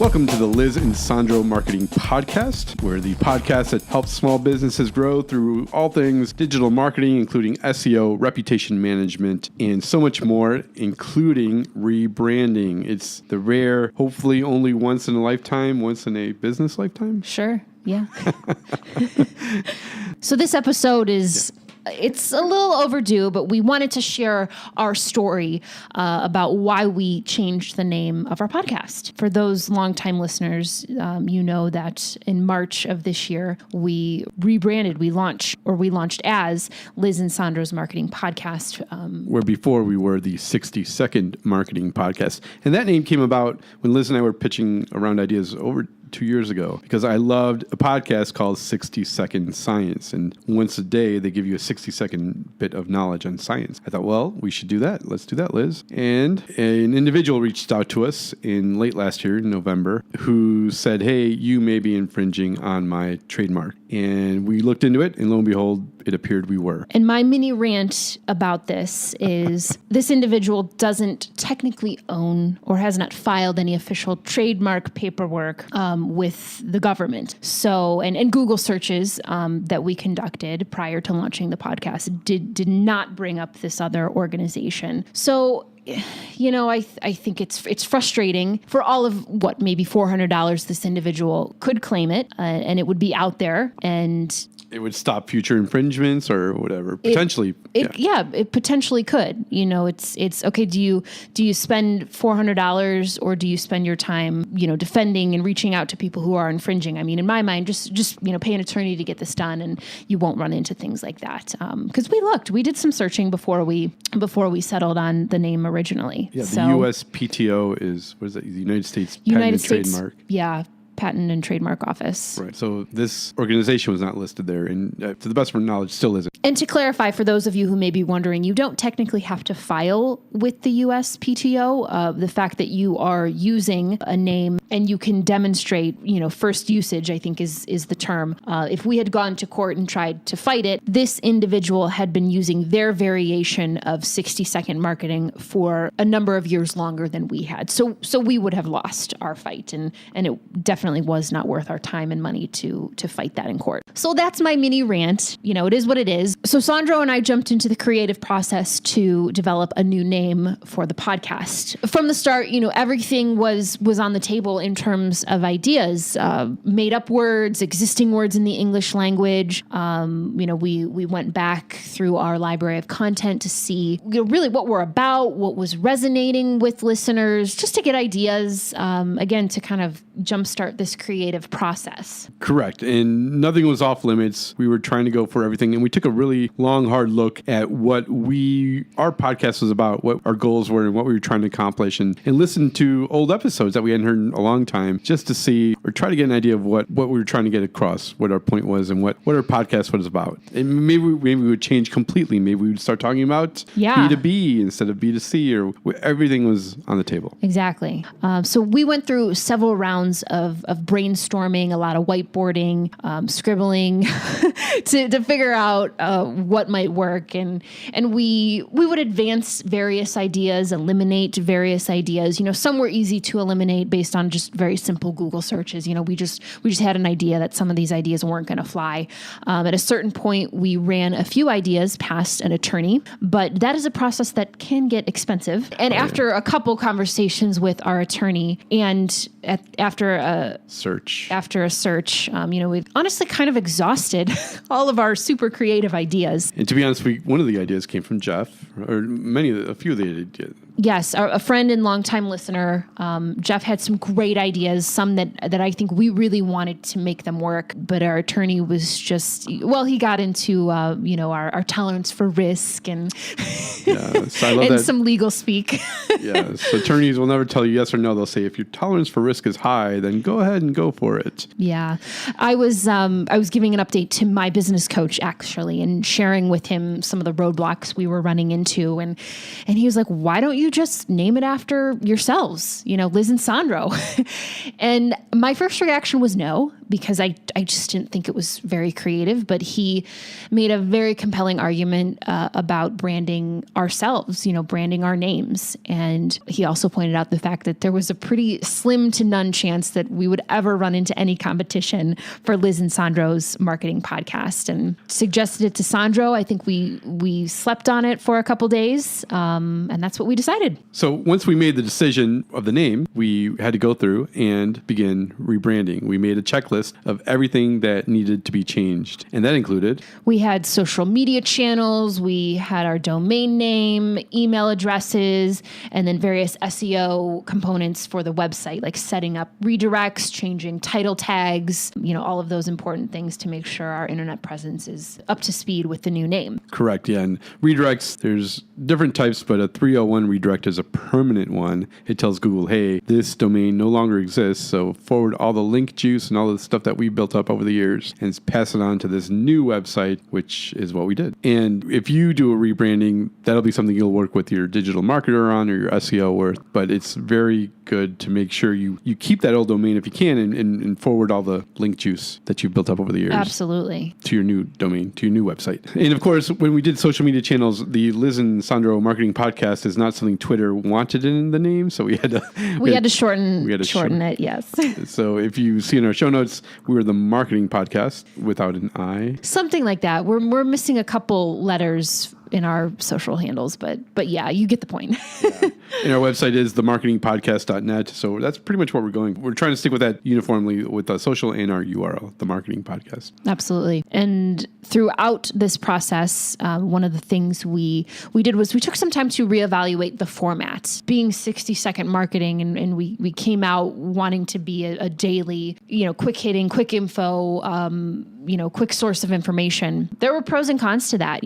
Welcome to the Liz and Sandro Marketing Podcast. We're the podcast that helps small businesses grow through all things digital marketing, including SEO, reputation management, and so much more, including rebranding. It's the rare, hopefully only once in a business lifetime. Sure. Yeah. So this episode is... It's a little overdue, but we wanted to share our story about why we changed the name of our podcast. For those longtime listeners, you know that in March of this year, we rebranded. We launched as Liz and Sandro's Marketing Podcast. Where before we were the 60-second Marketing Podcast. And that name came about when Liz and I were pitching around ideas over 2 years ago, because I loved a podcast called 60-Second Science. And once a day, they give you a 60-second bit of knowledge on science. I thought, well, we should do that. Let's do that, Liz. And an individual reached out to us in late last year, in November, who said, hey, you may be infringing on my trademark. And we looked into it, and lo and behold, it appeared we were. And my mini rant about this is this individual doesn't technically own or has not filed any official trademark paperwork with the government. So, and Google searches that we conducted prior to launching the podcast did not bring up this other organization. So, you know, I think it's frustrating for all of what, maybe $400 this individual could claim it, and it would be out there, and it would stop future infringements or whatever. Potentially. It potentially could. You know, it's okay. Do you spend $400 or do you spend your time, defending and reaching out to people who are infringing? I mean, in my mind, just pay an attorney to get this done, and you won't run into things like that. Because we did some searching before we settled on the name originally. Yeah, the USPTO is, what is it? The United States Patent and Trademark. Yeah. Patent and Trademark Office. Right. So this organization was not listed there, and to the best of our knowledge, still isn't. And to clarify, for those of you who may be wondering, you don't technically have to file with the USPTO. The fact that you are using a name and you can demonstrate, first usage, I think is the term. If we had gone to court and tried to fight it, this individual had been using their variation of 60-second marketing for a number of years longer than we had. So we would have lost our fight, and it definitely was not worth our time and money to fight that in court. So that's my mini rant. It is what it is. So Sandro and I jumped into the creative process to develop a new name for the podcast. From the start, everything was on the table in terms of ideas, made up words, existing words in the English language. We went back through our library of content to see really what we're about, what was resonating with listeners, just to get ideas, again, to kind of jumpstart this creative process. Correct. And nothing was off limits. We were trying to go for everything. And we took a really long, hard look at what our podcast was about, what our goals were, and what we were trying to accomplish, and listened to old episodes that we hadn't heard in a long time, just to see or try to get an idea of what we were trying to get across, what our point was, and what our podcast was about. And maybe we would change completely. Maybe we would start talking about B2B instead of B2C, or everything was on the table. Exactly. So we went through several rounds of brainstorming, a lot of whiteboarding, scribbling to figure out what might work. And we would advance various ideas, eliminate various ideas. Some were easy to eliminate based on just very simple Google searches. We just had an idea that some of these ideas weren't going to fly. At a certain point, we ran a few ideas past an attorney, but that is a process that can get expensive. And after a couple conversations with our attorney, and after a search, we honestly kind of exhausted all of our super creative ideas. And to be honest, one of the ideas came from Jeff, or a few of the ideas. Yes, a friend and longtime listener. Jeff had some great ideas, some that I think we really wanted to make them work, but our attorney was just, he got into, our tolerance for risk and, so I love and that. some legal speak. So attorneys will never tell you yes or no. They'll say, if your tolerance for risk is high, then go ahead and go for it. Yeah. I was giving an update to my business coach, actually, and sharing with him some of the roadblocks we were running into. And he was like, why don't you just name it after yourselves, Liz and Sandro? And my first reaction was no. because I just didn't think it was very creative, but he made a very compelling argument about branding ourselves, branding our names. And he also pointed out the fact that there was a pretty slim to none chance that we would ever run into any competition for Liz and Sandro's marketing podcast, and suggested it to Sandro. I think we slept on it for a couple days, and that's what we decided. So once we made the decision of the name, we had to go through and begin rebranding. We made a checklist of everything that needed to be changed, and that included... We had social media channels, we had our domain name, email addresses, and then various SEO components for the website, like setting up redirects, changing title tags, all of those important things to make sure our internet presence is up to speed with the new name. Correct, yeah. And redirects, there's different types, but a 301 redirect is a permanent one. It tells Google, hey, this domain no longer exists, so forward all the link juice and all the stuff that we built up over the years and pass it on to this new website, which is what we did. And if you do a rebranding, that'll be something you'll work with your digital marketer on or your SEO with, but it's very good to make sure you keep that old domain if you can and forward all the link juice that you've built up over the years. Absolutely. To your new domain, to your new website. And of course, when we did social media channels, the Liz and Sandro Marketing Podcast is not something Twitter wanted in the name, so we had to shorten it, yes. So if you see in our show notes, we were the Marketing Podcast without an I. Something like that. We're missing a couple letters in our social handles, but yeah, you get the point. Yeah. And our website is themarketingpodcast.net. So that's pretty much what we're going. We're trying to stick with that uniformly with the social and our URL, the Marketing Podcast. Absolutely. And throughout this process, one of the things we did was we took some time to reevaluate the format. Being 60-second marketing, and we came out wanting to be a daily, quick hitting, quick info, quick source of information. There were pros and cons to that.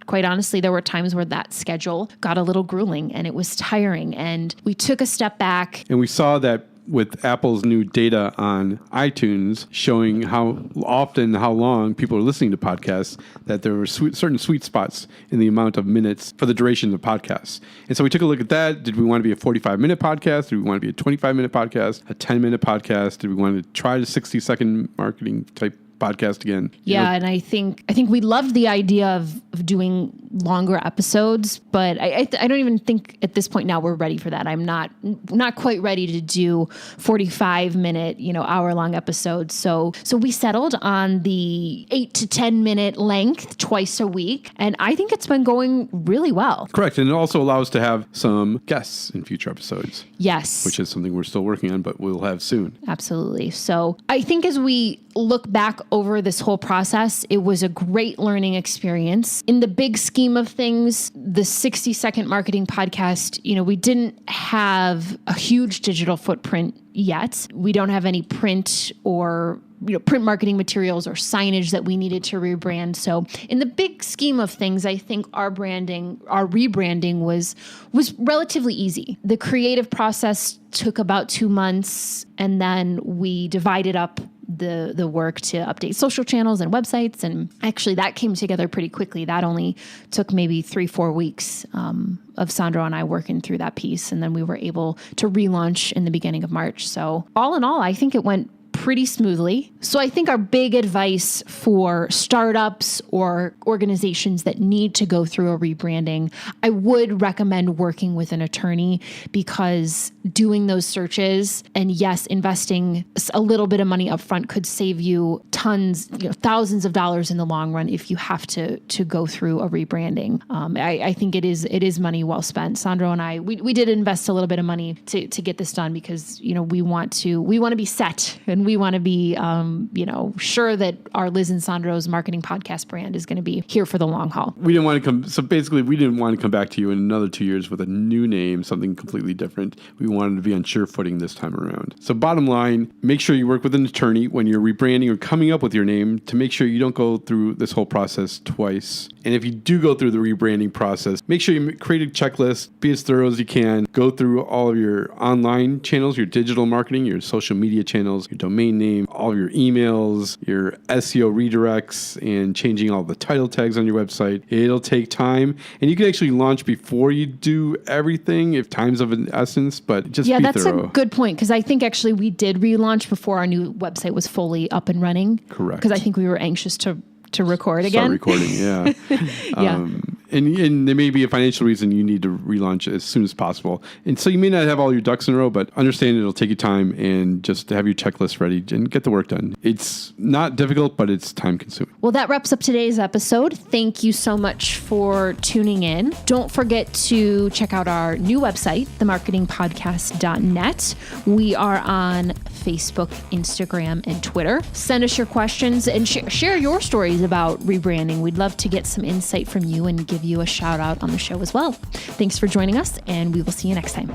Quite honestly, there were times where that schedule got a little grueling and it was tiring, and we took a step back. And we saw that with Apple's new data on iTunes showing how often, how long people are listening to podcasts, that there were certain sweet spots in the amount of minutes for the duration of podcasts. And so we took a look at that. Did we want to be a 45-minute podcast? Did we want to be a 25-minute podcast? A 10-minute podcast? Did we want to try the 60-second marketing type podcast again? Yeah, and I think we loved the idea of doing longer episodes, but I don't even think at this point now we're ready for that. I'm not quite ready to do 45-minute, hour-long episodes. So we settled on the 8 to 10-minute length twice a week, and I think it's been going really well. Correct, and it also allows to have some guests in future episodes. Yes. Which is something we're still working on, but we'll have soon. Absolutely. So I think as we look back over this whole process, it was a great learning experience. In the big scheme of things, the 60-second marketing podcast, we didn't have a huge digital footprint yet. We don't have any print or print marketing materials or signage that we needed to rebrand. So in the big scheme of things, I think our rebranding was relatively easy. The creative process took about 2 months, and then we divided up the work to update social channels and websites. And actually that came together pretty quickly. That only took maybe 3-4 weeks of Sandro and I working through that piece. And then we were able to relaunch in the beginning of March. So all in all, I think it went pretty smoothly. So I think our big advice for startups or organizations that need to go through a rebranding, I would recommend working with an attorney, because doing those searches and yes, investing a little bit of money up front could save you tons, thousands of dollars in the long run if you have to go through a rebranding. I think it is money well spent. Sandro and I, we did invest a little bit of money to get this done, because, we want to be set, and we want to be, sure that our Liz and Sandro's Marketing Podcast brand is going to be here for the long haul. We didn't want to come back to you in another 2 years with a new name, something completely different. We wanted to be on sure footing this time around. So bottom line, make sure you work with an attorney when you're rebranding or coming up with your name to make sure you don't go through this whole process twice. And if you do go through the rebranding process, make sure you create a checklist, be as thorough as you can, go through all of your online channels, your digital marketing, your social media channels, your domain domain name, all of your emails, your SEO redirects, and changing all the title tags on your website. It'll take time, and you can actually launch before you do everything if time's of an essence, but just be that's thorough. a good point, because I think actually we did relaunch before our new website was fully up and running. Correct. Because I think we were anxious to record again. Start recording, yeah. Yeah. And there may be a financial reason you need to relaunch as soon as possible. And so you may not have all your ducks in a row, but understand it'll take you time, and just have your checklist ready and get the work done. It's not difficult, but it's time consuming. Well, that wraps up today's episode. Thank you so much for tuning in. Don't forget to check out our new website, themarketingpodcast.net. We are on Facebook, Instagram, and Twitter. Send us your questions and share your stories about rebranding. We'd love to get some insight from you and give you a shout out on the show as well. Thanks for joining us, and we will see you next time.